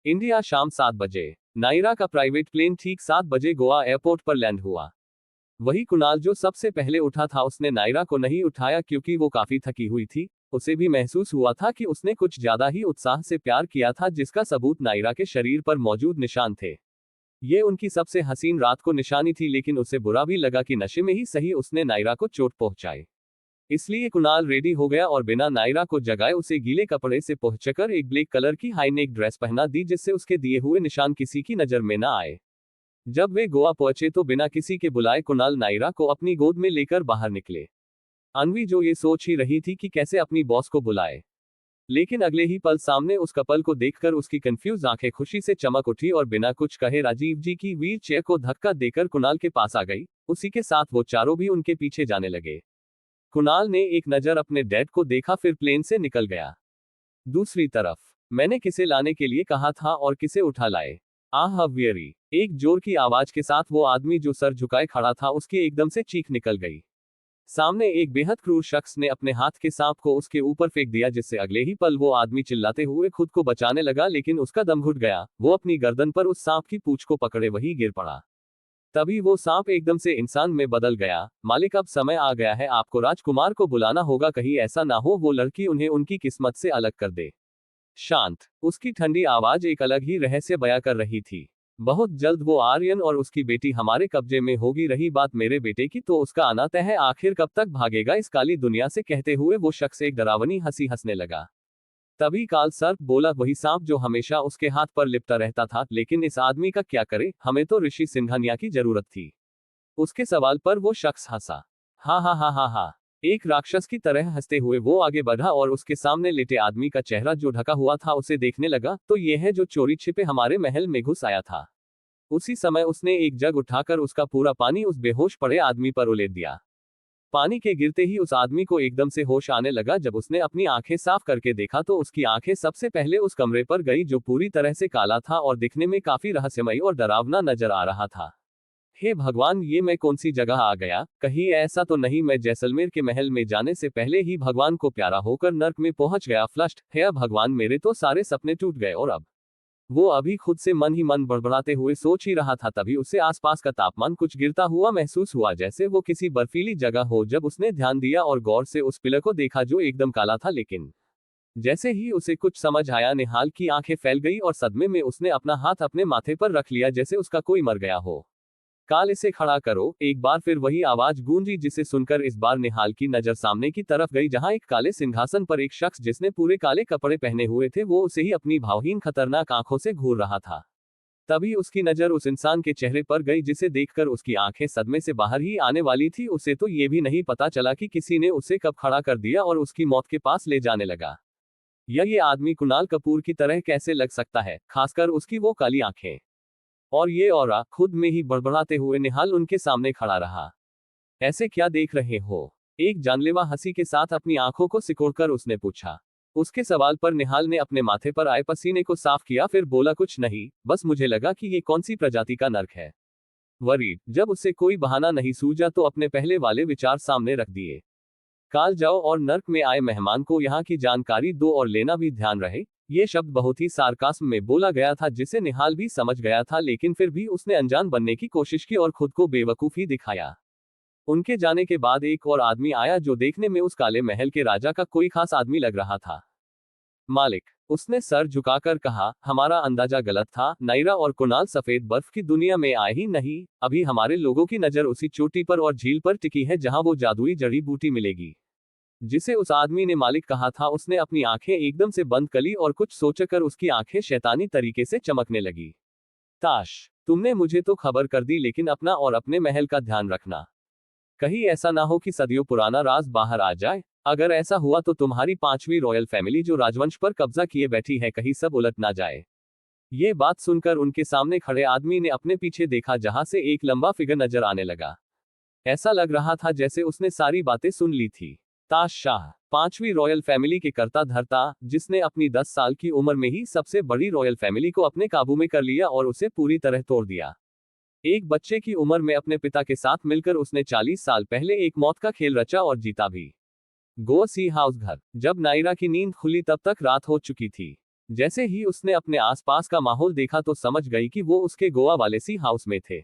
India शाम 7 बजे। नायरा का प्राइवेट प्लेन ठीक 7 बजे गोवा एयरपोर्ट पर लैंड हुआ। वही कुणाल जो सबसे पहले उठा था, उसने नायरा को नहीं उठाया क्योंकि वो काफी थकी हुई थी। उसे भी महसूस हुआ था कि उसने कुछ ज्यादा ही उत्साह से प्यार किया था, जिसका सबूत नायरा के शरीर पर मौजूद निशान थे। ये उनकी सबसे हसीन रात को निशानी थी, लेकिन उसे बुरा भी लगा कि नशे में ही सही उसने नायरा को चोट पहुंचाई। इसलिए कुणाल रेडी हो गया और बिना नायरा को जगाए उसे गीले कपड़े से पहुंचकर एक ब्लैक कलर की हाईनेक ड्रेस पहना दी, जिससे उसके दिए हुए निशान किसी की नजर में न आए। जब वे गोवा पहुंचे तो बिना किसी के बुलाए कुणाल नायरा को अपनी गोद में लेकर बाहर निकले। अनवी जो ये सोच ही रही थी कि कैसे अपनी बॉस को बुलाए, लेकिन अगले ही पल सामने उस कपल को देखकर उसकी कंफ्यूज आंखें खुशी से चमक उठी और बिना कुछ कहे राजीव जी की व्हील चेयर को धक्का देकर कुणाल के पास आ गई। उसी के साथ वो चारों भी उनके पीछे जाने लगे। कुणाल ने एक नजर अपने डैड को देखा, फिर प्लेन से निकल गया। दूसरी तरफ, मैंने किसे लाने के लिए कहा था और किसे उठा लाए? आह हवेरी। एक जोर की आवाज के साथ वो आदमी जो सर झुकाए खड़ा था, उसकी एकदम से चीख निकल गई। सामने एक बेहद क्रूर शख्स ने अपने हाथ के सांप को उसके ऊपर फेंक दिया, जिससे अगले ही पल वो आदमी चिल्लाते हुए खुद को बचाने लगा, लेकिन उसका दम घुट गया। वो अपनी गर्दन पर उस सांप की पूंछ को पकड़े वही गिर पड़ा। तभी वो सांप एकदम से इंसान में बदल गया। मालिक, अब समय आ गया है, आपको राजकुमार को बुलाना होगा, कहीं ऐसा ना हो वो लड़की उन्हें उनकी किस्मत से अलग कर दे। शांत। उसकी ठंडी आवाज एक अलग ही रहस्य बयां कर रही थी। बहुत जल्द वो आर्यन और उसकी बेटी हमारे कब्जे में होगी। रही बात मेरे बेटे की, तो उसका आना तय है। आखिर कब तक भागेगा इस काली दुनिया से, कहते हुए वो शख्स एक डरावनी हंसी हंसने लगा। तभी काल सर्प बोला, वही सांप जो हमेशा उसके हाथ पर लिपटा रहता था। लेकिन इस आदमी का क्या करे, हमें तो ऋषि सिंघानिया की जरूरत थी। उसके सवाल पर वो शख्स हंसा। हा हा हा हा हा। एक राक्षस की तरह हंसते हुए वो आगे बढ़ा और उसके सामने लेटे आदमी का चेहरा जो ढका हुआ था उसे देखने लगा। तो ये है जो चोरी छिपे हमारे महल में घुस आया था। उसी समय उसने एक जग उठाकर उसका पूरा पानी उस बेहोश पड़े आदमी पर उलेट दिया। पानी के गिरते ही उस आदमी को एकदम से होश आने लगा। जब उसने अपनी आंखें साफ करके देखा तो उसकी आंखें सबसे पहले उस कमरे पर गई, जो पूरी तरह से काला था और दिखने में काफी रहस्यमयी और डरावना नजर आ रहा था। हे भगवान, ये मैं कौन सी जगह आ गया? कहीं ऐसा तो नहीं मैं जैसलमेर के महल में जाने से पहले ही भगवान को प्यारा होकर नर्क में पहुंच गया? फ्लश्ड। हे भगवान, मेरे तो सारे सपने टूट गए। और अब वो अभी खुद से मन ही मन बड़बड़ाते हुए सोच ही रहा था, तभी उसे आसपास का तापमान कुछ गिरता हुआ महसूस हुआ, जैसे वो किसी बर्फीली जगह हो। जब उसने ध्यान दिया और गौर से उस पिलर को देखा जो एकदम काला था, लेकिन जैसे ही उसे कुछ समझ आया, निहाल की आंखें फैल गई और सदमे में उसने अपना हाथ अपने माथे पर रख लिया, जैसे उसका कोई मर गया हो। काल, इसे खड़ा करो। एक बार फिर वही आवाज गूंजी, जिसे सुनकर इस बार निहाल की नजर सामने की तरफ गई, जहां एक काले सिंहासन पर एक शख्स जिसने पूरे काले कपड़े पहने हुए थे, वो उसे ही अपनी भावहीन खतरनाक आंखों से घूर रहा था। तभी उसकी नजर उस इंसान के चेहरे पर गई, जिसे देखकर उसकी आंखें सदमे से बाहर ही आने वाली थी। उसे तो ये भी नहीं पता चला कि किसी ने उसे कब खड़ा कर दिया और उसकी मौत के पास ले जाने लगा। ये आदमी कुणाल कपूर की तरह कैसे लग सकता है, खासकर उसकी वो काली आंखें और ये ऑरा? खुद में ही बड़बड़ाते हुए निहाल उनके सामने खड़ा रहा। ऐसे क्या देख रहे हो? एक जानलेवा हंसी के साथ अपनी आंखों को सिकोड़कर उसने पूछा। उसके सवाल पर निहाल ने अपने माथे पर आए पसीने को साफ किया, फिर बोला, कुछ नहीं, बस मुझे लगा कि ये कौन सी प्रजाति का नर्क है। वरीड। जब उससे कोई बहाना नहीं सूझा तो अपने पहले वाले विचार सामने रख दिए। काल, जाओ और नर्क में आए मेहमान को यहाँ की जानकारी दो, और लेना भी ध्यान रहे। ये शब्द बहुत ही सार्कास्म में बोला गया था, जिसे निहाल भी समझ गया था, लेकिन फिर भी उसने अनजान बनने की कोशिश की और खुद को बेवकूफी दिखाया। उनके जाने के बाद एक और आदमी आया, जो देखने में उस काले महल के राजा का कोई खास आदमी लग रहा था। मालिक, उसने सर झुकाकर कहा, हमारा अंदाजा गलत था। नायरा और कुणाल सफेद बर्फ की दुनिया में आए ही नहीं, अभी हमारे लोगों की नजर उसी चोटी पर और झील पर टिकी है जहां वो जादुई जड़ी बूटी मिलेगी, जिसे उस आदमी ने मालिक कहा था। उसने अपनी आंखें एकदम से बंद करी और कुछ सोचकर उसकी आंखें शैतानी तरीके से चमकने लगी। ताश, तुमने मुझे तो खबर कर दी, लेकिन अपना और अपने महल का ध्यान रखना। कहीं ऐसा ना हो कि सदियों पुराना राज बाहर आ जाए। अगर ऐसा हुआ तो तुम्हारी 5वीं रॉयल फैमिली जो राजवंश पर कब्जा किए बैठी है, कहीं सब उलट ना जाए। ये बात सुनकर उनके सामने खड़े आदमी ने अपने पीछे देखा, जहां से एक लंबा फिगर नजर आने लगा। ऐसा लग रहा था जैसे उसने सारी बातें सुन ली थी। ताश शाह, 5वीं रॉयल फैमिली के कर्ता धर्ता, जिसने अपनी 10 साल की उम्र में ही सबसे बड़ी रॉयल फैमिली को अपने काबू में कर लिया और उसे पूरी तरह तोड़ दिया। एक बच्चे की उम्र में अपने पिता के साथ मिलकर उसने 40 साल पहले एक मौत का खेल रचा और जीता भी। गो सी हाउस घर। जब नायरा की नींद खुली तब तक रात हो चुकी थी। जैसे ही उसने अपने आसपास का माहौल देखा तो समझ गई कि वो उसके गोवा वाले सी हाउस में थे।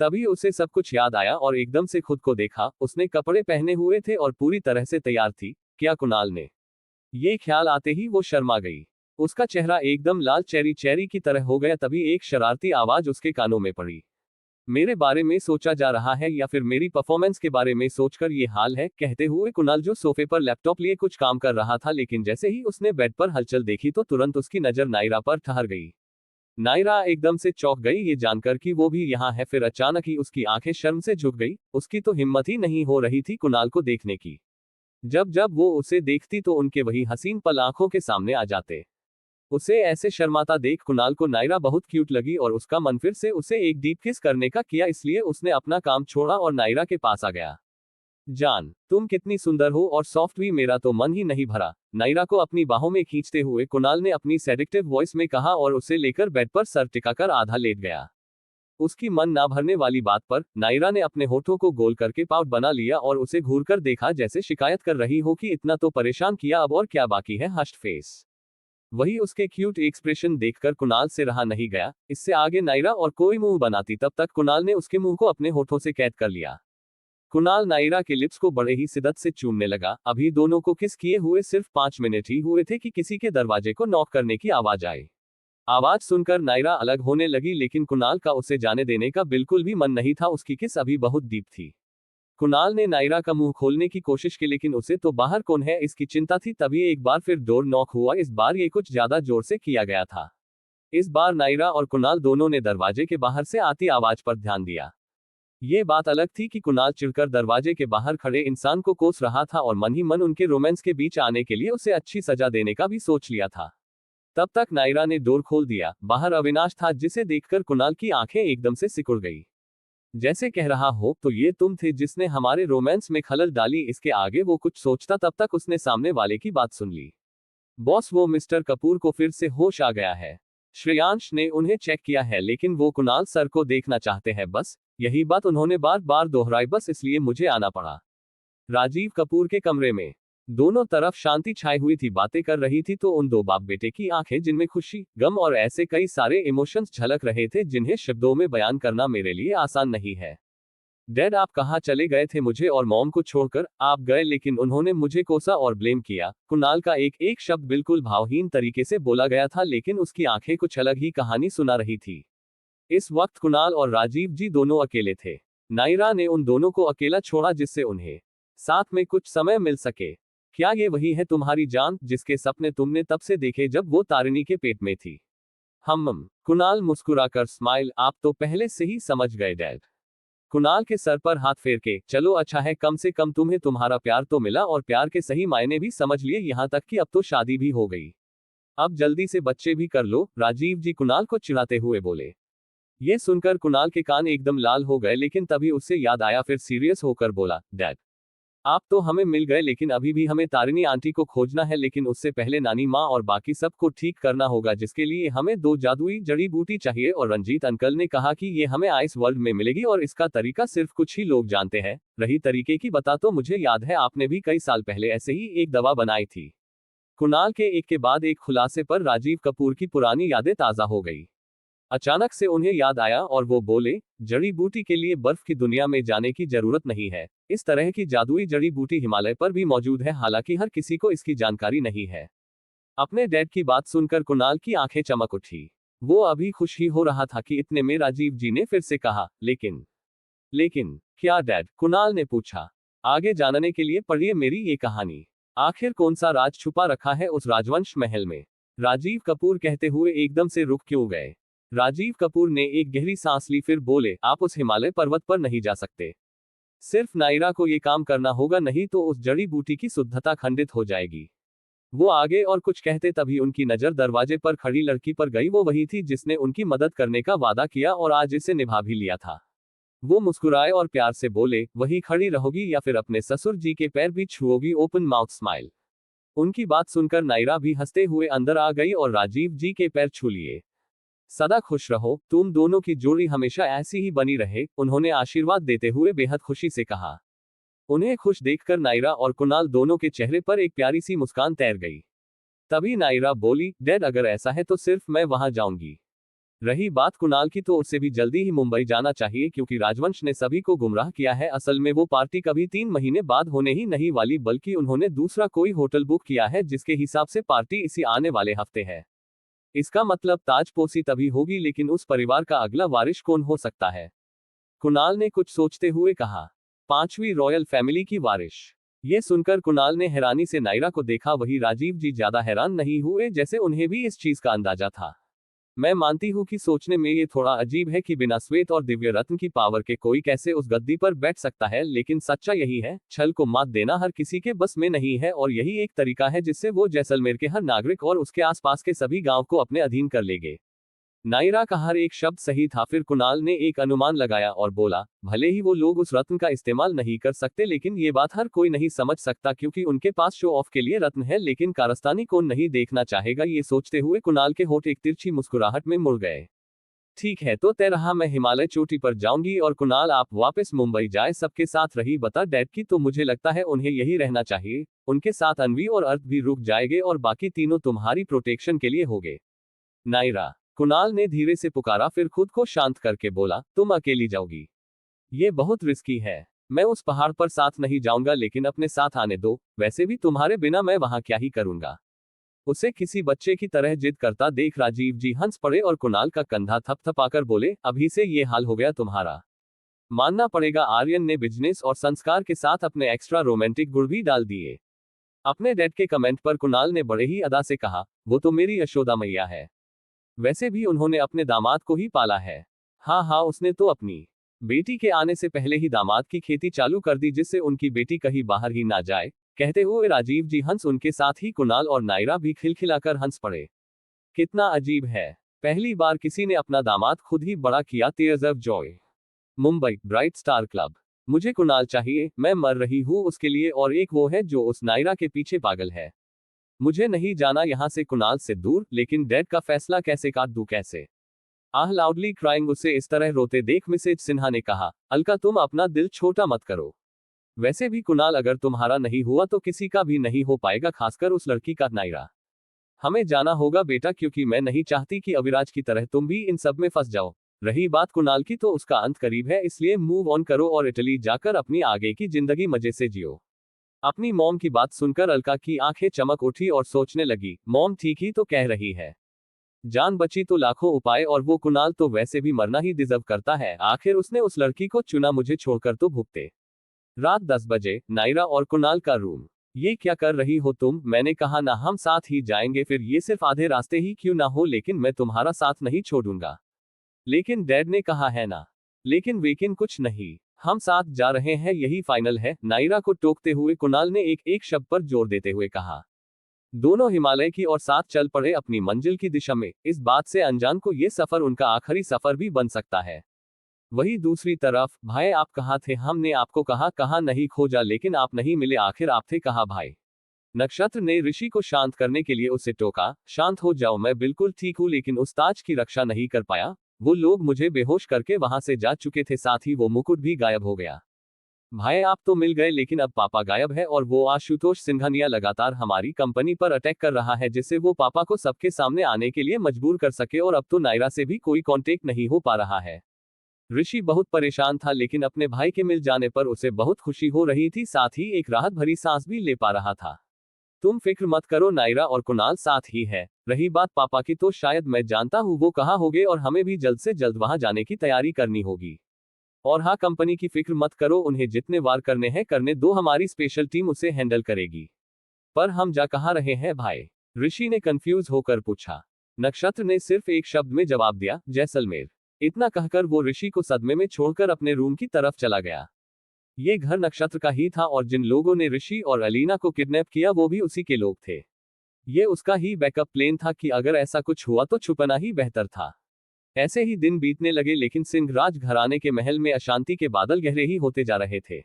तभी उसे सब कुछ याद आया और एकदम से खुद को देखा, उसने कपड़े पहने हुए थे और पूरी तरह से तैयार थी। क्या कुणाल ने? ये ख्याल आते ही वो शर्मा गई। उसका चेहरा एकदम लाल चेरी चेरी की तरह हो गया। तभी एक शरारती आवाज उसके कानों में पड़ी। मेरे बारे में सोचा जा रहा है या फिर मेरी परफॉर्मेंस के बारे में सोचकर ये हाल है, कहते हुए कुणाल जो सोफे पर लैपटॉप लिए कुछ काम कर रहा था, लेकिन जैसे ही उसने बेड पर हलचल देखी तो तुरंत उसकी नजर नायरा पर ठहर गई। नायरा एकदम से चौंक गई ये जानकर कि वो भी यहाँ है। फिर अचानक ही उसकी आंखें शर्म से झुक गई। उसकी तो हिम्मत ही नहीं हो रही थी कुणाल को देखने की। जब जब वो उसे देखती तो उनके वही हसीन पल आंखों के सामने आ जाते। उसे ऐसे शर्माता देख कुणाल को नायरा बहुत क्यूट लगी और उसका मन फिर से उसे एक डीप किस करने का किया, इसलिए उसने अपना काम छोड़ा और नायरा के पास आ गया। जान, तुम कितनी सुंदर हो और सॉफ्ट भी, मेरा तो मन ही नहीं भरा, नायरा को अपनी बाहों में खींचते हुए कुणाल ने अपनी सेडिक्टिव वॉइस में कहा और उसे लेकर बेड पर सर टिकाकर आधा लेट गया। उसकी मन ना भरने वाली बात पर नायरा ने अपने होठों को गोल करके पाउट बना लिया और उसे घूरकर देखा, जैसे शिकायत कर रही हो कि इतना तो परेशान किया, अब और क्या बाकी है। Hushed face. वही उसके क्यूट एक्सप्रेशन देखकर कुणाल से रहा नहीं गया। इससे आगे नायरा और कोई मुंह बनाती तब तक कुणाल ने उसके मुंह को अपने होठों से कैद कर लिया। कुणाल नायरा के लिप्स को बड़े ही शिद्दत से चूमने लगा। अभी दोनों को किस किए हुए सिर्फ 5 मिनट ही हुए थे कि किसी के दरवाजे को नॉक करने की आवाज आई। आवाज सुनकर नायरा अलग होने लगी, लेकिन कुणाल का उसे जाने देने का बिल्कुल भी मन नहीं था। उसकी किस अभी बहुत डीप थी। कुणाल ने नायरा का मुंह खोलने की कोशिश की, लेकिन उसे तो बाहर कौन है इसकी चिंता थी। तभी एक बार फिर डोर नॉक हुआ। इस बार ये कुछ ज्यादा जोर से किया गया था। इस बार नायरा और कुणाल दोनों ने दरवाजे के बाहर से आती आवाज पर ध्यान दिया। ये बात अलग थी कि कुणाल चिढ़कर दरवाजे के बाहर खड़े इंसान को कोस रहा था और मन ही मन उनके रोमांस के बीच आने के लिए उसे अच्छी सजा देने का भी सोच लिया था। तब तक नायरा ने डोर खोल दिया। बाहर अविनाश था, जिसे देखकर कुणाल की आंखें एकदम से सिकुड़ गई। जैसे कह रहा हो, तो ये तुम थे जिसने हमारे रोमांस में खलल डाली। इसके आगे वो कुछ सोचता तब तक उसने सामने वाले की बात सुन ली। बॉस, वो मिस्टर कपूर को फिर से होश आ गया है। श्रेयांश ने उन्हें चेक किया है, लेकिन वो कुणाल सर को देखना चाहते हैं, बस यही बात उन्होंने बार बार दोहराई, बस इसलिए मुझे आना पड़ा। राजीव कपूर के कमरे में दोनों तरफ शांति छाई हुई थी। बातें कर रही थी तो उन दो बाप बेटे की आंखें, जिनमें खुशी, गम और ऐसे कई सारे इमोशंस झलक रहे थे जिन्हें शब्दों में बयान करना मेरे लिए आसान नहीं है। डैड, आप कहाँ चले गए थे? मुझे और मॉम को छोड़कर आप गए, लेकिन उन्होंने मुझे कोसा और ब्लेम किया। कुणाल का एक एक शब्द बिल्कुल भावहीन तरीके से बोला गया था, लेकिन उसकी आंखें कुछ अलग ही कहानी सुना रही थी। इस वक्त कुणाल और राजीव जी दोनों अकेले थे। नायरा ने उन दोनों को अकेला छोड़ा जिससे उन्हें साथ में कुछ समय मिल सके। क्या ये वही है तुम्हारी जान, जिसके सपने तुमने तब से देखे जब वो तारिणी के पेट में थी? कुणाल मुस्कुराकर स्माइल, आप तो पहले से ही समझ गए डैड। कुणाल के सर पर हाथ फेर के, चलो अच्छा है, कम से कम तुम्हें तुम्हारा प्यार तो मिला और प्यार के सही मायने भी समझ लिए, यहाँ तक कि अब तो शादी भी हो गई। अब जल्दी से बच्चे भी कर लो, राजीव जी कुणाल को चिढ़ाते हुए बोले। ये सुनकर कुणाल के कान एकदम लाल हो गए, लेकिन तभी उससे याद आया, फिर सीरियस होकर बोला, डैड आप तो हमें मिल गए, लेकिन अभी भी हमें तारिणी आंटी को खोजना है, लेकिन उससे पहले नानी माँ और बाकी सबको ठीक करना होगा, जिसके लिए हमें 2 जादुई जड़ी बूटी चाहिए और रंजीत अंकल ने कहा कि ये हमें आइस वर्ल्ड में मिलेगी और इसका तरीका सिर्फ कुछ ही लोग जानते हैं। रही तरीके की बता, तो मुझे याद है आपने भी कई साल पहले ऐसे ही एक दवा बनाई थी। कुणाल के एक के बाद एक खुलासे पर राजीव कपूर की पुरानी यादें ताजा हो गई। अचानक से उन्हें याद आया और वो बोले, जड़ी बूटी के लिए बर्फ की दुनिया में जाने की जरूरत नहीं है। इस तरह की जादुई जड़ी बूटी हिमालय पर भी मौजूद है, हालांकि हर किसी को इसकी जानकारी नहीं है। अपने डैड की बात सुनकर कुणाल की आंखें चमक उठी। वो अभी खुश ही हो रहा था कि इतने में राजीव जी ने फिर से कहा, लेकिन क्या डैड? कुणाल ने पूछा। आगे जानने के लिए पढ़िए मेरी ये कहानी। आखिर कौन सा राज छुपा रखा है उस राजवंश महल में? राजीव कपूर कहते हुए एकदम से रुक क्यों गए? राजीव कपूर ने एक गहरी सांस ली, फिर बोले, आप उस हिमालय पर्वत पर नहीं जा सकते। सिर्फ नायरा को ये काम करना होगा, नहीं तो उस जड़ी बूटी की शुद्धता खंडित हो जाएगी। वो आगे और कुछ कहते तभी उनकी नजर दरवाजे पर खड़ी लड़की पर गई। वो वही थी जिसने उनकी मदद करने का वादा किया और आज इसे निभा भी लिया था। वो मुस्कुराए और प्यार से बोले, वही खड़ी रहोगी या फिर अपने ससुर जी के पैर भी छुओगी? Open mouth smile. उनकी बात सुनकर नायरा भी हंसते हुए अंदर आ गई और राजीव जी के पैर छू लिए। सदा खुश रहो, तुम दोनों की जोड़ी हमेशा ऐसी ही बनी रहे, उन्होंने आशीर्वाद देते हुए बेहद खुशी से कहा। उन्हें खुश देखकर नायरा और कुणाल दोनों के चेहरे पर एक प्यारी सी मुस्कान तैर गई। तभी नायरा बोली, डैड अगर ऐसा है तो सिर्फ मैं वहां जाऊंगी। रही बात कुणाल की, तो उसे भी जल्दी ही मुंबई जाना चाहिए क्योंकि राजवंश ने सभी को गुमराह किया है। असल में वो पार्टी कभी 3 महीने बाद होने ही नहीं वाली, बल्कि उन्होंने दूसरा कोई होटल बुक किया है जिसके हिसाब से पार्टी इसी आने वाले हफ्ते है। इसका मतलब ताजपोशी तभी होगी, लेकिन उस परिवार का अगला वारिस कौन हो सकता है? कुणाल ने कुछ सोचते हुए कहा। 5वीं रॉयल फैमिली की वारिस। ये सुनकर कुणाल ने हैरानी से नायरा को देखा। वही राजीव जी ज्यादा हैरान नहीं हुए, जैसे उन्हें भी इस चीज का अंदाजा था। मैं मानती हूँ कि सोचने में ये थोड़ा अजीब है कि बिना श्वेत और दिव्य रत्न की पावर के कोई कैसे उस गद्दी पर बैठ सकता है, लेकिन सच्चा यही है, छल को मात देना हर किसी के बस में नहीं है, और यही एक तरीका है जिससे वो जैसलमेर के हर नागरिक और उसके आसपास के सभी गांव को अपने अधीन कर लेंगे। नायरा का हर एक शब्द सही था। फिर कुणाल ने एक अनुमान लगाया और बोला, भले ही वो लोग उस रत्न का इस्तेमाल नहीं कर सकते, लेकिन ये बात हर कोई नहीं समझ सकता क्योंकि उनके पास शो ऑफ के लिए रत्न है, लेकिन कारस्तानी कौन नहीं देखना चाहेगा? ये सोचते हुए कुणाल के होठ एक तिरछी मुस्कुराहट में मुड़ गए। ठीक है, तो तय रहा, मैं हिमालय चोटी पर जाऊंगी और कुणाल आप वापस मुंबई जाए सबके साथ। रही बता डैड की, तो मुझे लगता है उन्हें यही रहना चाहिए। उनके साथ अनवी और अर्थ भी रुक जाएंगे और बाकी तीनों तुम्हारी प्रोटेक्शन के लिए होंगे। नायरा, कुणाल ने धीरे से पुकारा, फिर खुद को शांत करके बोला, तुम अकेली जाओगी? ये बहुत रिस्की है। मैं उस पहाड़ पर साथ नहीं जाऊंगा, लेकिन अपने साथ आने दो। वैसे भी तुम्हारे बिना मैं वहां क्या ही करूंगा? उसे किसी बच्चे की तरह जिद करता देख राजीव जी हंस पड़े और कुणाल का कंधा थपथपाकर बोले, अभी से ये हाल हो गया तुम्हारा? मानना पड़ेगा, आर्यन ने बिजनेस और संस्कार के साथ अपने एक्स्ट्रा रोमांटिक गुण भी डाल दिए। अपने डैड के कमेंट पर कुणाल ने बड़े ही अदा से कहा, वो तो मेरी यशोदा मैया है। वैसे भी उन्होंने अपने दामाद को ही पाला है। हाँ हाँ, उसने तो अपनी बेटी के आने से पहले ही दामाद की खेती चालू कर दी, जिससे उनकी बेटी कहीं बाहर ही ना जाए। कहते हुए राजीव जी हंस, उनके साथ ही कुणाल और नायरा भी खिलखिलाकर हंस पड़े। कितना अजीब है, पहली बार किसी ने अपना दामाद खुद ही बड़ा किया। Tears of Joy. Mumbai bright star club. मुझे कुणाल चाहिए, मैं मर रही हूँ उसके लिए, और एक वो है जो उस नायरा के पीछे पागल है। मुझे नहीं जाना यहां से कुणाल से दूर, लेकिन डैड का फैसला कैसे काट दूं कैसे? आह लाउडली क्राइंग। उसे इस तरह रोते देख मिसेज सिन्हा ने कहा, अलका तुम अपना दिल छोटा मत करो। वैसे भी कुणाल अगर तुम्हारा नहीं हुआ तो किसी का भी नहीं हो पाएगा, खासकर उस लड़की का। नायरा, हमें जाना होगा बेटा, क्योंकि मैं नहीं चाहती कि अविराज की तरह तुम भी इन सब में फंस जाओ। रही बात कुणाल की, तो उसका अंत करीब है, इसलिए मूव ऑन करो और इटली जाकर अपनी आगे की जिंदगी मजे से जियो। अपनी मॉम की बात सुनकर अलका की आंखें चमक उठी और सोचने लगी, मॉम ठीक ही तो कह रही है। जान बची तो लाखों उपाय, और वो कुणाल तो वैसे भी मरना ही डिजर्व करता है। आखिर उसने उस लड़की को चुना, मुझे छोड़कर तो भुगते। रात 10 बजे, नायरा और कुणाल का रूम। ये क्या कर रही हो तुम? मैंने कहा ना हम साथ ही जाएंगे, फिर ये सिर्फ आधे रास्ते ही क्यों ना हो, लेकिन मैं तुम्हारा साथ नहीं छोड़ूंगा। लेकिन डैड ने कहा है ना। लेकिन कुछ नहीं, हम साथ जा रहे हैं, यही फाइनल है। नायरा को टोकते हुए कुणाल ने एक एक शब्द पर जोर देते हुए कहा। दोनों हिमालय की ओर साथ चल पड़े अपनी मंजिल की दिशा में, इस बात से अनजान को यह सफर उनका आखिरी सफर भी बन सकता है। वही दूसरी तरफ, भाई आप कहाँ थे? हमने आपको कहाँ नहीं खोजा, लेकिन आप नहीं मिले, आखिर आप थे कहाँ भाई? नक्षत्र ने ऋषि को शांत करने के लिए उसे टोका, शांत हो जाओ, मैं बिल्कुल ठीक हूँ, लेकिन उस ताज की रक्षा नहीं कर पाया। वो लोग मुझे बेहोश करके वहां से जा चुके थे, साथ ही वो मुकुट भी गायब हो गया। भाई आप तो मिल गए, लेकिन अब पापा गायब है, और वो आशुतोष सिंघानिया लगातार हमारी कंपनी पर अटैक कर रहा है, जिससे वो पापा को सबके सामने आने के लिए मजबूर कर सके, और अब तो नायरा से भी कोई कांटेक्ट नहीं हो पा रहा है। ऋषि बहुत परेशान था, लेकिन अपने भाई के मिल जाने पर उसे बहुत खुशी हो रही थी, साथ ही एक राहत भरी सांस भी ले पा रहा था। तुम फिक्र मत करो, नायरा और कुणाल साथ ही है। रही बात पापा की, तो शायद मैं जानता हूँ वो कहाँ होंगे, और हमें भी जल्द से जल्द वहां जाने की तैयारी करनी होगी। और हाँ, कंपनी की फिक्र मत करो, उन्हें जितने वार करने हैं करने दो, हमारी स्पेशल टीम उसे हैंडल करेगी। पर हम जा कहाँ रहे हैं भाई? ऋषि ने कंफ्यूज होकर पूछा। नक्षत्र ने सिर्फ एक शब्द में जवाब दिया, जैसलमेर। इतना कहकर वो ऋषि को सदमे में छोड़कर अपने रूम की तरफ चला गया। ये घर नक्षत्र का ही था, और जिन लोगों ने ऋषि और अलीना को किडनैप किया वो भी उसी के लोग थे। ये उसका ही बैकअप प्लान था कि अगर ऐसा कुछ हुआ तो छुपना ही बेहतर था। ऐसे ही दिन बीतने लगे, लेकिन सिंह राज घराने के महल में अशांति के बादल गहरे ही होते जा रहे थे।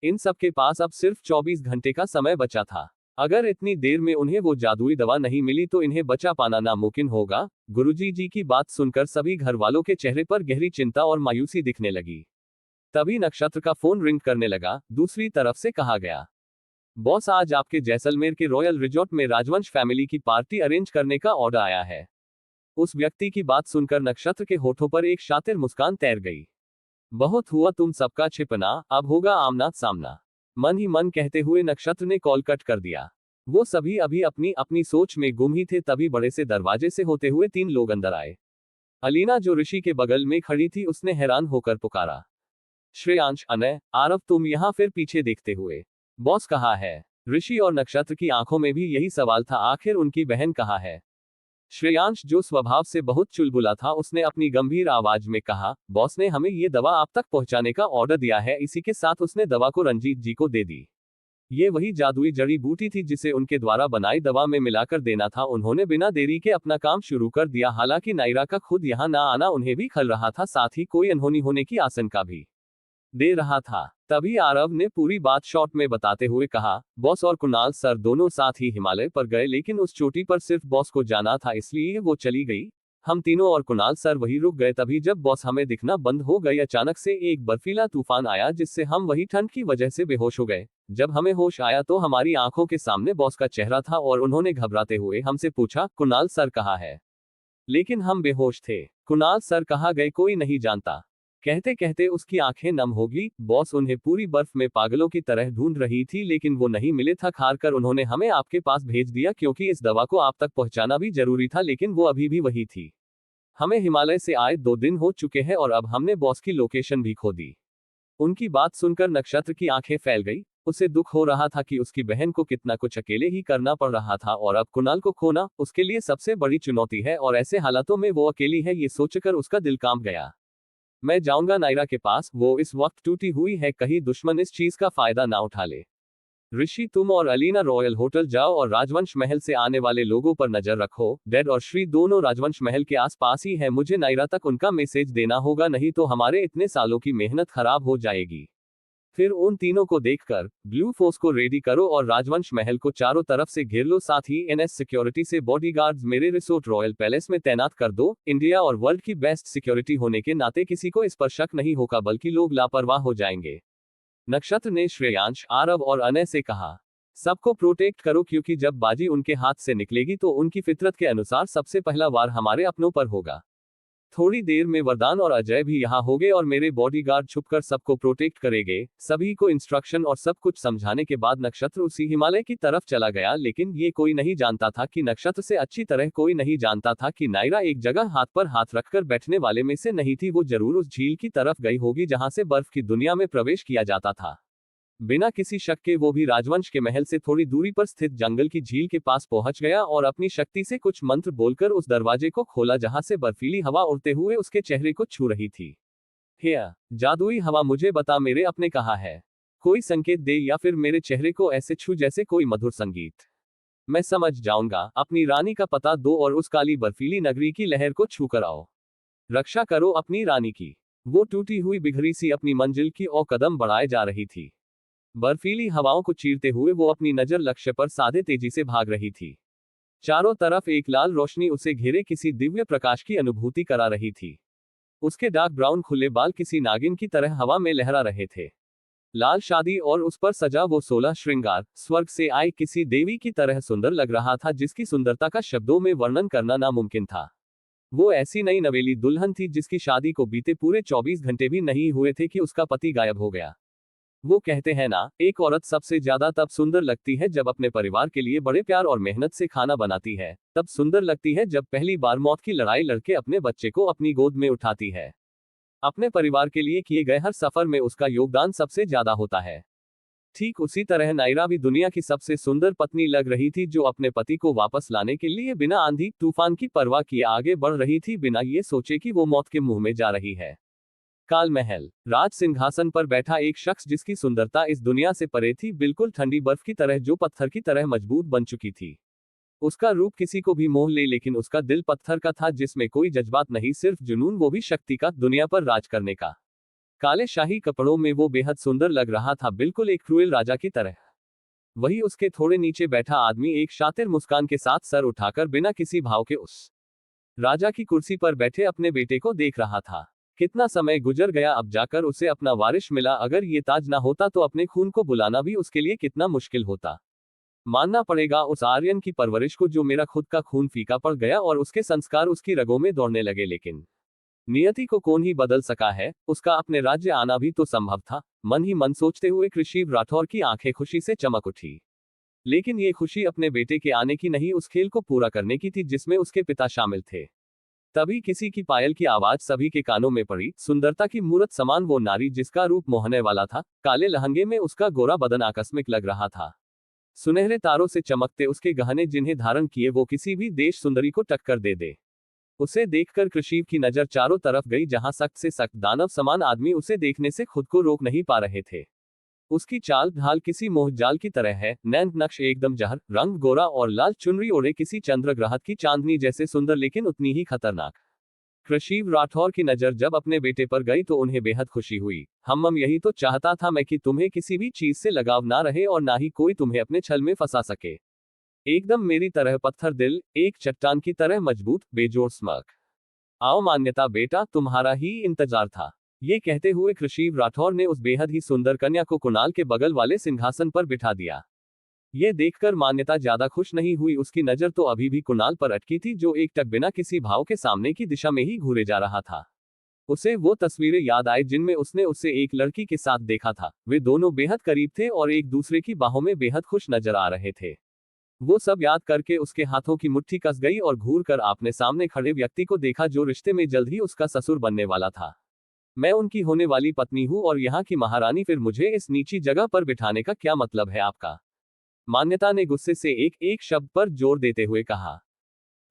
इन सब के पास अब सिर्फ 24 घंटे का समय बचा था। अगर इतनी देर में उन्हें वो जादुई दवा नहीं मिली तो इन्हें बचा पाना नामुमकिन होगा। गुरुजी जी की बात सुनकर सभी घर वालों के चेहरे पर गहरी चिंता और मायूसी दिखने लगी। तभी नक्षत्र का फोन रिंग करने लगा। दूसरी तरफ से कहा गया, बॉस, आज आपके जैसलमेर के रॉयल रिजॉर्ट में राजवंश फैमिली की पार्टी अरेंज करने का ऑर्डर आया है। उस व्यक्ति की बात सुनकर नक्षत्र के होठों पर एक शातिर मुस्कान तैर गई। बहुत हुआ तुम सबका छिपना, अब होगा आमना सामना, मन ही मन कहते हुए नक्षत्र ने कॉल कट कर दिया। वो सभी अभी अपनी अपनी सोच में गुम ही थे, तभी बड़े से दरवाजे से होते हुए 3 लोग अंदर आए। अलीना जो ऋषि के बगल में खड़ी थी, उसने हैरान होकर पुकारा, श्रेयांश, अनय, आरव, तुम यहाँ फिर पीछे देखते हुए? बॉस कहाँ है? ऋषि और नक्षत्र की आंखों में भी यही सवाल था, आखिर उनकी बहन कहाँ है? श्रेयांश, जो स्वभाव से बहुत चुलबुला था, उसने अपनी गंभीर आवाज में कहा, बॉस ने हमें ये दवा आप तक पहुंचाने का ऑर्डर दिया है। इसी के साथ उसने दवा को रंजीत जी को दे दी। ये वही जादुई जड़ी बूटी थी जिसे उनके द्वारा बनाई दवा में मिलाकर देना था। उन्होंने बिना देरी के अपना काम शुरू कर दिया। हालांकि नायरा का खुद यहाँ ना आना उन्हें भी खल रहा था, साथ ही कोई अनहोनी होने की आशंका भी दे रहा था। तभी आरव ने पूरी बात शॉर्ट में बताते हुए कहा, बॉस और कुणाल सर दोनों साथ ही हिमालय पर गए, लेकिन उस चोटी पर सिर्फ बॉस को जाना था, इसलिए वो चली गई। हम तीनों और कुणाल सर वहीं रुक गए। तभी जब बॉस हमें दिखना बंद हो गई, अचानक से एक बर्फीला तूफान आया, जिससे हम वही ठंड की वजह से बेहोश हो गए। जब हमें होश आया तो हमारी आंखों के सामने बॉस का चेहरा था और उन्होंने घबराते हुए हमसे पूछा, कुणाल सर कहाँ है? लेकिन हम बेहोश थे। कुणाल सर कहाँ गए कोई नहीं जानता। कहते कहते उसकी आंखें नम होगी। बॉस उन्हें पूरी बर्फ में पागलों की तरह ढूंढ रही थी, लेकिन वो नहीं मिले। थक हार कर उन्होंने हमें आपके पास भेज दिया, क्योंकि इस दवा को आप तक पहुंचाना भी जरूरी था, लेकिन वो अभी भी वही थी। हमें हिमालय से आए 2 दिन हो चुके हैं और अब हमने बॉस की लोकेशन भी खो दी। उनकी बात सुनकर नक्षत्र की आंखें फैल गई। उसे दुख हो रहा था कि उसकी बहन को कितना कुछ अकेले ही करना पड़ रहा था, और अब कुणाल को खोना उसके लिए सबसे बड़ी चुनौती है, और ऐसे हालातों में वो अकेली है, ये सोचकर उसका दिल कांप गया। मैं जाऊंगा नायरा के पास, वो इस वक्त टूटी हुई है, कहीं दुश्मन इस चीज का फायदा ना उठा ले। ऋषि, तुम और अलीना रॉयल होटल जाओ और राजवंश महल से आने वाले लोगों पर नजर रखो। डैड और श्री दोनों राजवंश महल के आसपास ही है। मुझे नायरा तक उनका मैसेज देना होगा, नहीं तो हमारे इतने सालों की मेहनत खराब हो जाएगी। फिर उन तीनों को देखकर ब्लू फोर्स को रेडी करो और राजवंश महल को चारों तरफ से घेर लो। साथ ही एनएस सिक्योरिटी से बॉडीगार्ड्स मेरे रिसोर्ट रॉयल पैलेस में तैनात कर दो। इंडिया और वर्ल्ड की बेस्ट सिक्योरिटी होने के नाते किसी को इस पर शक नहीं होगा, बल्कि लोग लापरवाह हो जाएंगे। नक्षत्र ने श्रेयांश, आरव और अनय से कहा, सबको प्रोटेक्ट करो, क्योंकि जब बाजी उनके हाथ से निकलेगी तो उनकी फितरत के अनुसार सबसे पहला वार हमारे अपनों पर होगा। थोड़ी देर में वरदान और अजय भी यहाँ होंगे और मेरे बॉडीगार्ड छुपकर सबको प्रोटेक्ट करेंगे। सभी को इंस्ट्रक्शन और सब कुछ समझाने के बाद नक्षत्र उसी हिमालय की तरफ चला गया, लेकिन ये कोई नहीं जानता था कि नक्षत्र से अच्छी तरह कोई नहीं जानता था कि नायरा एक जगह हाथ पर हाथ रखकर बैठने वाले में से नहीं थी। वो जरूर उस झील की तरफ गई होगी जहां से बर्फ की दुनिया में प्रवेश किया जाता था। बिना किसी शक के वो भी राजवंश के महल से थोड़ी दूरी पर स्थित जंगल की झील के पास पहुंच गया और अपनी शक्ति से कुछ मंत्र बोलकर उस दरवाजे को खोला, जहां से बर्फीली हवा उड़ते हुए उसके चेहरे को छू रही थी। हेया, जादुई हवा, मुझे बता मेरे अपने कहाँ है? कोई संकेत दे या फिर मेरे चेहरे को ऐसे छू जैसे कोई मधुर संगीत। मैं समझ जाऊंगा। अपनी रानी का पता दो और उस काली बर्फीली नगरी की लहर को छू कर आओ। रक्षा करो अपनी रानी की। वो टूटी हुई बिखरी सी अपनी मंजिल की ओर कदम बढ़ाए जा रही थी। बर्फीली हवाओं को चीरते हुए वो अपनी नजर लक्ष्य पर साधे तेजी से भाग रही थी। चारों तरफ एक लाल रोशनी उसे घेरे किसी दिव्य प्रकाश की अनुभूति करा रही थी। उसके डार्क ब्राउन खुले बाल किसी नागिन की तरह हवा में लहरा रहे थे। लाल शादी और उस पर सजा वो 16 श्रृंगार स्वर्ग से आई किसी देवी की तरह सुंदर लग रहा था, जिसकी सुंदरता का शब्दों में वर्णन करना नामुमकिन था। वो ऐसी नई नवेली दुल्हन थी जिसकी शादी को बीते पूरे 24 घंटे भी नहीं हुए थे कि उसका पति गायब हो गया। वो कहते हैं ना, एक औरत सबसे ज्यादा तब सुंदर लगती है जब अपने परिवार के लिए बड़े प्यार और मेहनत से खाना बनाती है। तब सुंदर लगती है जब पहली बार मौत की लड़ाई लड़के अपने बच्चे को अपनी गोद में उठाती है। अपने परिवार के लिए किए गए हर सफर में उसका योगदान सबसे ज्यादा होता है। ठीक उसी तरह नायरा भी दुनिया की सबसे सुंदर पत्नी लग रही थी, जो अपने पति को वापस लाने के लिए बिना आंधी तूफान की परवाह किए आगे बढ़ रही थी, बिना ये सोचे कि वो मौत के मुंह में जा रही है। काल महल, राज सिंहासन पर बैठा एक शख्स जिसकी सुंदरता इस दुनिया से परे थी, बिल्कुल ठंडी बर्फ की तरह जो पत्थर की तरह मजबूत बन चुकी थी। उसका रूप किसी को भी मोह ले, लेकिन उसका दिल पत्थर का था, जिसमें कोई जज्बात नहीं, सिर्फ जुनून, वो भी शक्ति का, दुनिया पर राज करने का। काले शाही कपड़ों में वो बेहद सुंदर लग रहा था, बिल्कुल एक क्रूएल राजा की तरह। वही उसके थोड़े नीचे बैठा आदमी एक शातिर मुस्कान के साथ सर उठाकर बिना किसी भाव के उस राजा की कुर्सी पर बैठे अपने बेटे को देख रहा था। कितना समय गुजर गया, अब जाकर उसे अपना वारिश मिला। अगर ये ताज ना होता तो अपने खून को बुलाना भी उसके लिए कितना मुश्किल होता। मानना पड़ेगा उस आर्यन की परवरिश को, जो मेरा खुद का खून फीका पड़ गया और उसके संस्कार उसकी रगों में दौड़ने लगे। लेकिन नियति को कौन ही बदल सका है, उसका अपने राज्य आना भी तो संभव था। मन ही मन सोचते हुए कृषिव राठौर की आंखें खुशी से चमक उठी। लेकिन ये खुशी अपने बेटे के आने की नहीं, उस खेल को पूरा करने की थी जिसमें उसके पिता शामिल थे। तभी किसी की पायल की आवाज सभी के कानों में पड़ी। सुंदरता की मूरत समान वो नारी जिसका रूप मोहने वाला था, काले लहंगे में उसका गोरा बदन आकस्मिक लग रहा था। सुनहरे तारों से चमकते उसके गहने जिन्हें धारण किए वो किसी भी देश सुंदरी को टक्कर दे दे। उसे देखकर कृषिव की नजर चारों तरफ गई, जहां सख्त से सख्त दानव समान आदमी उसे देखने से खुद को रोक नहीं पा रहे थे। उसकी चाल ढाल किसी मोहजाल की तरह है, नैन नक्श एकदम जहर, रंग गोरा और लाल, चुनरी ओढ़े किसी चंद्रग्रहत की चांदनी जैसे सुंदर लेकिन उतनी ही खतरनाक। कृषिव राठौर की नजर जब अपने बेटे पर गई तो उन्हें बेहद खुशी हुई। हम यही तो चाहता था मैं, कि तुम्हें किसी भी चीज से लगाव ना रहे और ना ही कोई तुम्हें अपने छल में फंसा सके। एकदम मेरी तरह पत्थर दिल, एक चट्टान की तरह मजबूत, बेजोड़ स्मर्क। आओ मान्यता बेटा, तुम्हारा ही इंतजार था। ये कहते हुए कृषिव राठौर ने उस बेहद ही सुंदर कन्या को कुणाल के बगल वाले सिंहासन पर बिठा दिया। ये देखकर मान्यता ज्यादा खुश नहीं हुई, उसकी नजर तो अभी भी कुणाल पर अटकी थी, जो एक टक बिना किसी भाव के सामने की दिशा में ही घूरे जा रहा था। उसे वो तस्वीरें याद आई जिनमें उसने उसे एक लड़की के साथ देखा था। वे दोनों बेहद करीब थे और एक दूसरे की बाहों में बेहद खुश नजर आ रहे थे। वो सब याद करके उसके हाथों की मुट्ठी कस गई और घूर कर आपने सामने खड़े व्यक्ति को देखा, जो रिश्ते में जल्द ही उसका ससुर बनने वाला था। मैं उनकी होने वाली पत्नी हूँ और यहाँ की महारानी, फिर मुझे इस नीची जगह पर बिठाने का क्या मतलब है आपका? मान्यता ने गुस्से से एक एक शब्द पर जोर देते हुए कहा।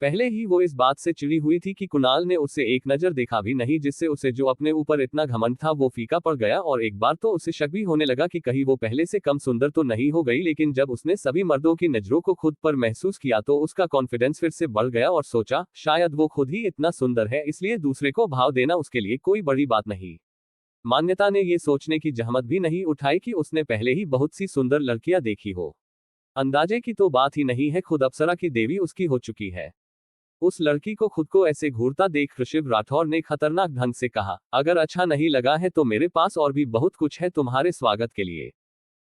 पहले ही वो इस बात से चिढ़ी हुई थी कि कुणाल ने उसे एक नजर देखा भी नहीं, जिससे उसे जो अपने ऊपर इतना घमंड था वो फीका पड़ गया। और एक बार तो उसे शक भी होने लगा कि कहीं वो पहले से कम सुंदर तो नहीं हो गई। लेकिन जब उसने सभी मर्दों की नजरों को खुद पर महसूस किया तो उसका कॉन्फिडेंस फिर से बढ़ गया और सोचा, शायद वो खुद ही इतना सुंदर है, इसलिए दूसरे को भाव देना उसके लिए कोई बड़ी बात नहीं। मान्यता ने ये सोचने की जहमत भी नहीं उठाई कि उसने पहले ही बहुत सी सुंदर लड़कियां देखी हो। अंदाजे की तो बात ही नहीं है, खुद अप्सरा की देवी उसकी हो चुकी है। उस लड़की को खुद को ऐसे घूरता देख कृषिव राठौर ने खतरनाक ढंग से कहा, अगर अच्छा नहीं लगा है तो मेरे पास और भी बहुत कुछ है तुम्हारे स्वागत के लिए।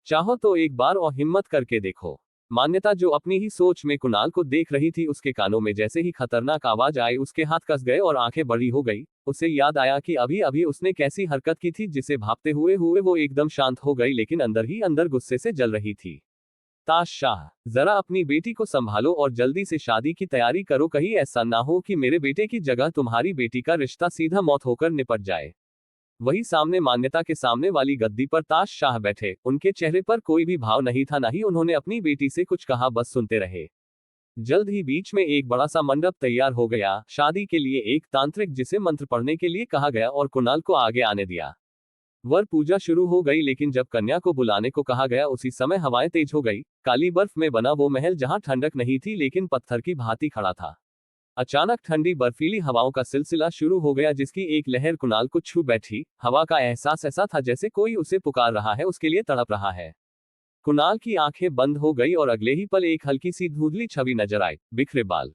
चाहो तो एक बार और हिम्मत करके देखो। मान्यता जो अपनी ही सोच में कुणाल को देख रही थी, उसके कानों में जैसे ही खतरनाक आवाज आई उसके हाथ कस गए और आंखें बड़ी हो गई। उसे याद आया कि अभी अभी उसने कैसी हरकत की थी, जिसे भापते हुए वो एकदम शांत हो गई, लेकिन अंदर ही अंदर गुस्से से जल रही थी। ताश शाह, जरा अपनी बेटी को संभालो और जल्दी से शादी की तैयारी करो, कहीं ऐसा ना हो कि मेरे बेटे की जगह तुम्हारी बेटी का रिश्ता सीधा मौत होकर निपट जाए। वही सामने मान्यता के सामने वाली गद्दी पर ताश शाह बैठे, उनके चेहरे पर कोई भी भाव नहीं था, ना ही उन्होंने अपनी बेटी से कुछ कहा, बस सुनते रहे। जल्द ही बीच में एक बड़ा सा मंडप तैयार हो गया, शादी के लिए एक तांत्रिक जिसे मंत्र पढ़ने के लिए कहा गया और कुणाल को आगे आने दिया। वर पूजा शुरू हो गई, लेकिन जब कन्या को बुलाने को कहा गया उसी समय हवाएं तेज हो गई। काली बर्फ में बना वो महल जहां ठंडक नहीं थी लेकिन पत्थर की भांति खड़ा था। अचानक ठंडी बर्फीली हवाओं का सिलसिला शुरू हो गया, जिसकी एक लहर कुणाल को छू बैठी। हवा का एहसास ऐसा था जैसे कोई उसे पुकार रहा है, उसके लिए तड़प रहा है। कुणाल की आंखें बंद हो गई और अगले ही पल एक हल्की सी धुंधली छवि नजर आई, बिखरे बाल,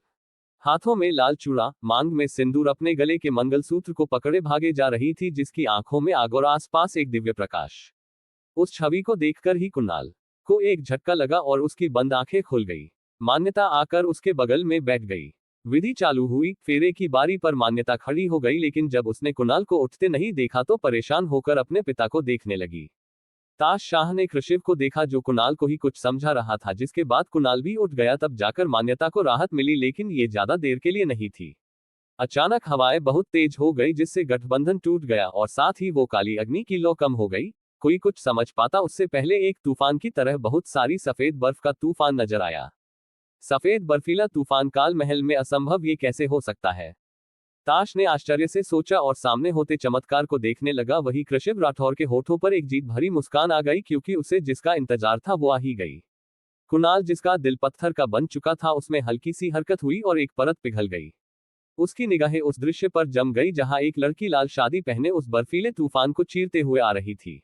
हाथों में लाल चूड़ा, मांग में सिंदूर, अपने गले के मंगलसूत्र को पकड़े भागे जा रही थी, जिसकी आंखों में आग और आसपास एक दिव्य प्रकाश। उस छवि को देखकर ही कुणाल को एक झटका लगा और उसकी बंद आंखें खुल गई। मान्यता आकर उसके बगल में बैठ गई। विधि चालू हुई। फेरे की बारी पर मान्यता खड़ी हो गई, लेकिन जब उसने कुणाल को उठते नहीं देखा तो परेशान होकर अपने पिता को देखने लगी। ताश शाह ने कृषिव को देखा, जो कुणाल को ही कुछ समझा रहा था, जिसके बाद कुणाल भी उठ गया। तब जाकर मान्यता को राहत मिली, लेकिन ये ज्यादा देर के लिए नहीं थी। अचानक हवाएं बहुत तेज हो गई, जिससे गठबंधन टूट गया और साथ ही वो काली अग्नि की लौ कम हो गई। कोई कुछ समझ पाता उससे पहले एक तूफान की तरह बहुत सारी सफेद बर्फ का तूफान नजर आया। सफेद बर्फीला तूफान काल महल में, असंभव, ये कैसे हो सकता है? ताश ने आश्चर्य से सोचा और सामने होते चमत्कार को देखने लगा। वही कृषिव राठौर के होठों पर एक जीत भरी मुस्कान आ गई, क्योंकि उसे जिसका इंतजार था वो आ ही गई। कुणाल, जिसका दिल पत्थर का बन चुका था, उसमें हल्की सी हरकत हुई और एक परत पिघल गई। उसकी निगाहें उस दृश्य पर जम गई जहां एक लड़की लाल शादी पहने उस बर्फीले तूफान को चीरते हुए आ रही थी।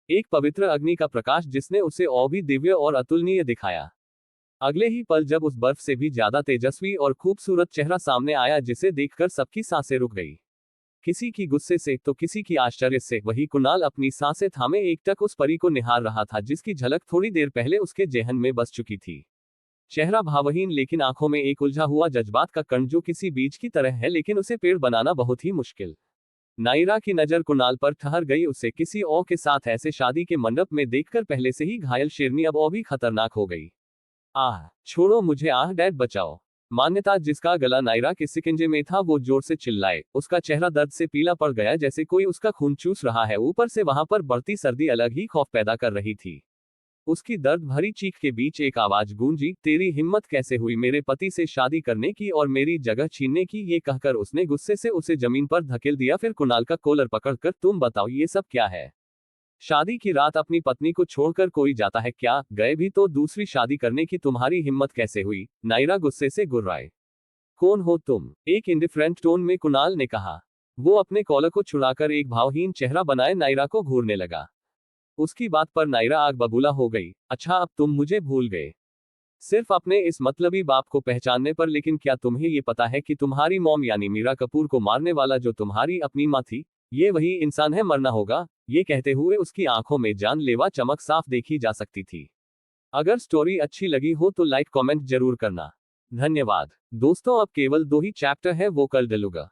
एक पवित्र अग्नि का प्रकाश जिसने उसे और भी दिव्य और अतुलनीय दिखाया। अगले ही पल जब उस बर्फ से भी ज्यादा तेजस्वी और खूबसूरत चेहरा सामने आया, जिसे देखकर सबकी सांसें रुक गई। किसी की गुस्से से तो किसी की आश्चर्य से। वही कुणाल अपनी सांसें थामे एकटक उस परी को निहार रहा था जिसकी झलक थोड़ी देर पहले उसके जेहन में बस चुकी थी। चेहरा भावहीन लेकिन आंखों में एक उलझा हुआ जज्बात का कण जो किसी बीज की तरह है लेकिन उसे पेड़ बनाना बहुत ही मुश्किल। नायरा की नजर कुणाल पर ठहर गई। उसे किसी और के साथ ऐसे शादी के मंडप में देखकर पहले से ही घायल शेरनी अब और भी खतरनाक हो गई। आह छोड़ो मुझे, आह डैड बचाओ। मान्यता जिसका गला नायरा के सिकंजे में था वो जोर से चिल्लाए। उसका चेहरा दर्द से पीला पड़ गया जैसे कोई उसका खून चूस रहा है। ऊपर से वहां पर बढ़ती सर्दी अलग ही खौफ पैदा कर रही थी। उसकी दर्द भरी चीख के बीच एक आवाज गूंजी, तेरी हिम्मत कैसे हुई मेरे पति से शादी करने की और मेरी जगह छीनने की। ये कहकर उसने गुस्से से उसे जमीन पर धकेल दिया। फिर कुणाल का कॉलर पकड़कर, तुम बताओ ये सब क्या है? शादी की रात अपनी पत्नी को छोड़कर कोई जाता है क्या? गए भी तो दूसरी शादी करने की तुम्हारी हिम्मत कैसे हुई? नायरा गुस्से से गुर्राए। कौन हो तुम? एक इंडिफरेंट टोन में कुणाल ने कहा। वो अपने कॉलर को छुड़ाकर एक भावहीन चेहरा बनाए नायरा को घूरने लगा। उसकी बात पर नायरा आग बबूला हो गई। अच्छा अब तुम मुझे भूल गए, सिर्फ अपने इस मतलबी बाप को पहचानने पर। लेकिन क्या तुम्हें ये पता है कि तुम्हारी मॉम यानी मीरा कपूर को मारने वाला जो तुम्हारी अपनी माँ थी, ये वही इंसान है? मरना होगा। ये कहते हुए उसकी आंखों में जानलेवा चमक साफ देखी जा सकती थी। अगर स्टोरी अच्छी लगी हो तो लाइक कमेंट जरूर करना। धन्यवाद दोस्तों। अब केवल 2 ही चैप्टर है, वो कल डलूंगा।